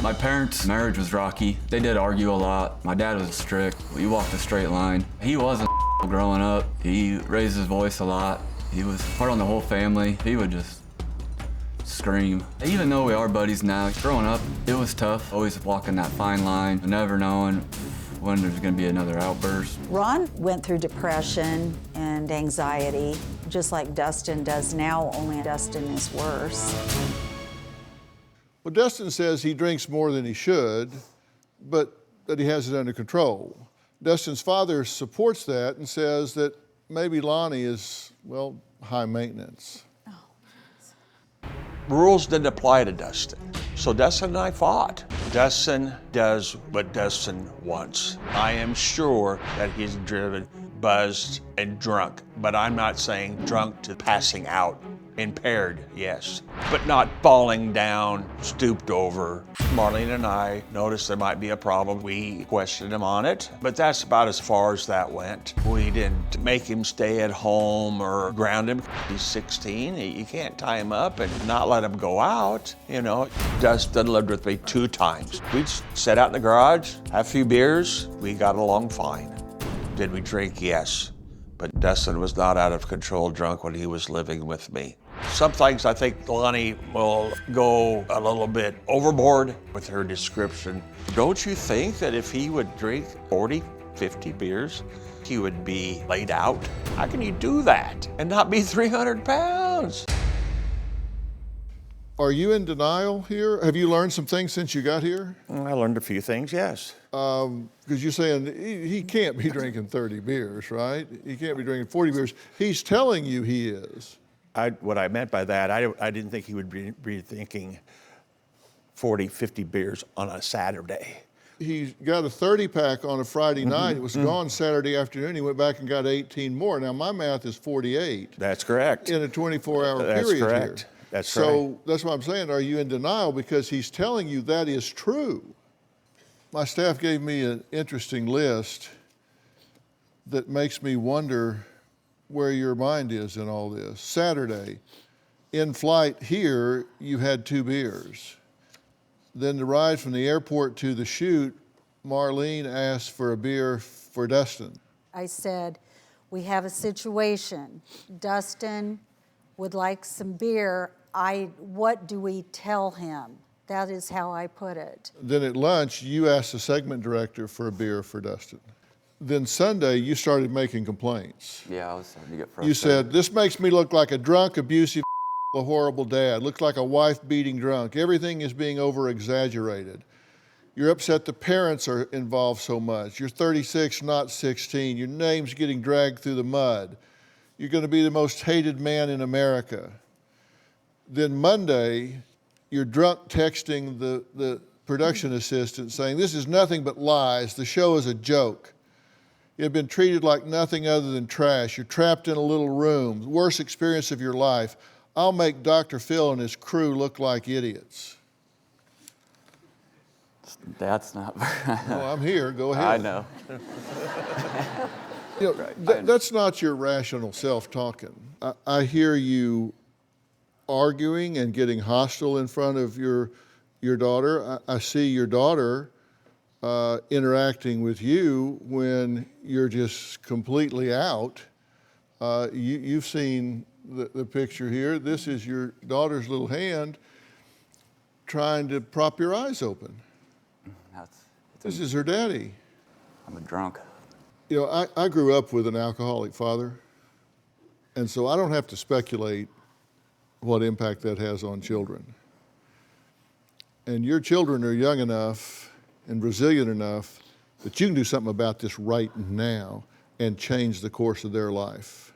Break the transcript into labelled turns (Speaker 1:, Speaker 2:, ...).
Speaker 1: My parents' marriage was rocky. They did argue a lot. My dad was strict. He walked a straight line. He wasn't growing up. He raised his voice a lot. He was hard on the whole family. He would just scream. Even though we are buddies now, growing up, it was tough. Always walking that fine line, never knowing when there's gonna be another outburst.
Speaker 2: Ron went through depression and anxiety, just like Dustin does now, only Dustin is worse.
Speaker 3: Well, Dustin says he drinks more than he should, but that he has it under control. Dustin's father supports that and says that maybe Lonnie is, well, high maintenance.
Speaker 4: Rules didn't apply to Dustin. So Dustin and I fought. Dustin does what Dustin wants. I am sure that he's driven, buzzed, and drunk, but I'm not saying drunk to passing out. Impaired, yes, but not falling down, stooped over. Marlene and I noticed there might be a problem. We questioned him on it, but that's about as far as that went. We didn't make him stay at home or ground him. He's 16, you can't tie him up and not let him go out. You know, Dustin lived with me 2 times. We'd sit out in the garage, have a few beers, we got along fine. Did we drink? Yes. But Dustin was not out of control drunk when he was living with me. Some things I think Lonnie will go a little bit overboard with her description. Don't you think that if he would drink 40, 50 beers, he would be laid out? How can you do that and not be 300 pounds?
Speaker 3: Are you in denial here? Have you learned some things since you got here?
Speaker 4: I learned a few things, yes.
Speaker 3: Because you're saying he can't be drinking 30 beers, right? He can't be drinking 40 beers. He's telling you he is.
Speaker 4: What I meant by that, I didn't think he would be drinking 40, 50 beers on a Saturday.
Speaker 3: He got a 30-pack on a Friday night. It was gone Saturday afternoon. He went back and got 18 more. Now, my math is 48.
Speaker 4: That's correct.
Speaker 3: In a 24-hour
Speaker 4: That's
Speaker 3: period
Speaker 4: correct.
Speaker 3: here.
Speaker 4: That's
Speaker 3: so
Speaker 4: right.
Speaker 3: that's what I'm saying. Are you in denial? Because he's telling you that is true. My staff gave me an interesting list that makes me wonder where your mind is in all this. Saturday, in flight here, you had 2 beers. Then the ride from the airport to the shoot, Marlene asked for a beer for Dustin.
Speaker 2: I said, we have a situation. Dustin would like some beer. What do we tell him? That is how I put it.
Speaker 3: Then at lunch, you asked the segment director for a beer for Dustin. Then Sunday, you started making complaints.
Speaker 1: Yeah, I was starting to get frustrated.
Speaker 3: You said, this makes me look like a drunk, abusive, a horrible dad. Looks like a wife-beating drunk. Everything is being over-exaggerated. You're upset the parents are involved so much. You're 36, not 16. Your name's getting dragged through the mud. You're going to be the most hated man in America. Then Monday, you're drunk texting the production assistant saying, this is nothing but lies. The show is a joke. You've been treated like nothing other than trash. You're trapped in a little room. Worst experience of your life. I'll make Dr. Phil and his crew look like idiots.
Speaker 1: That's not.
Speaker 3: Well, I'm here. Go ahead.
Speaker 1: I know.
Speaker 3: You know, that's not your rational self talking. I hear you arguing and getting hostile in front of your daughter. I see your daughter interacting with you when you're just completely out. You've seen the picture here. This is your daughter's little hand trying to prop your eyes open. This is her daddy.
Speaker 1: I'm a drunk.
Speaker 3: You know, I grew up with an alcoholic father, and so I don't have to speculate what impact that has on children. And your children are young enough and resilient enough that you can do something about this right now and change the course of their life.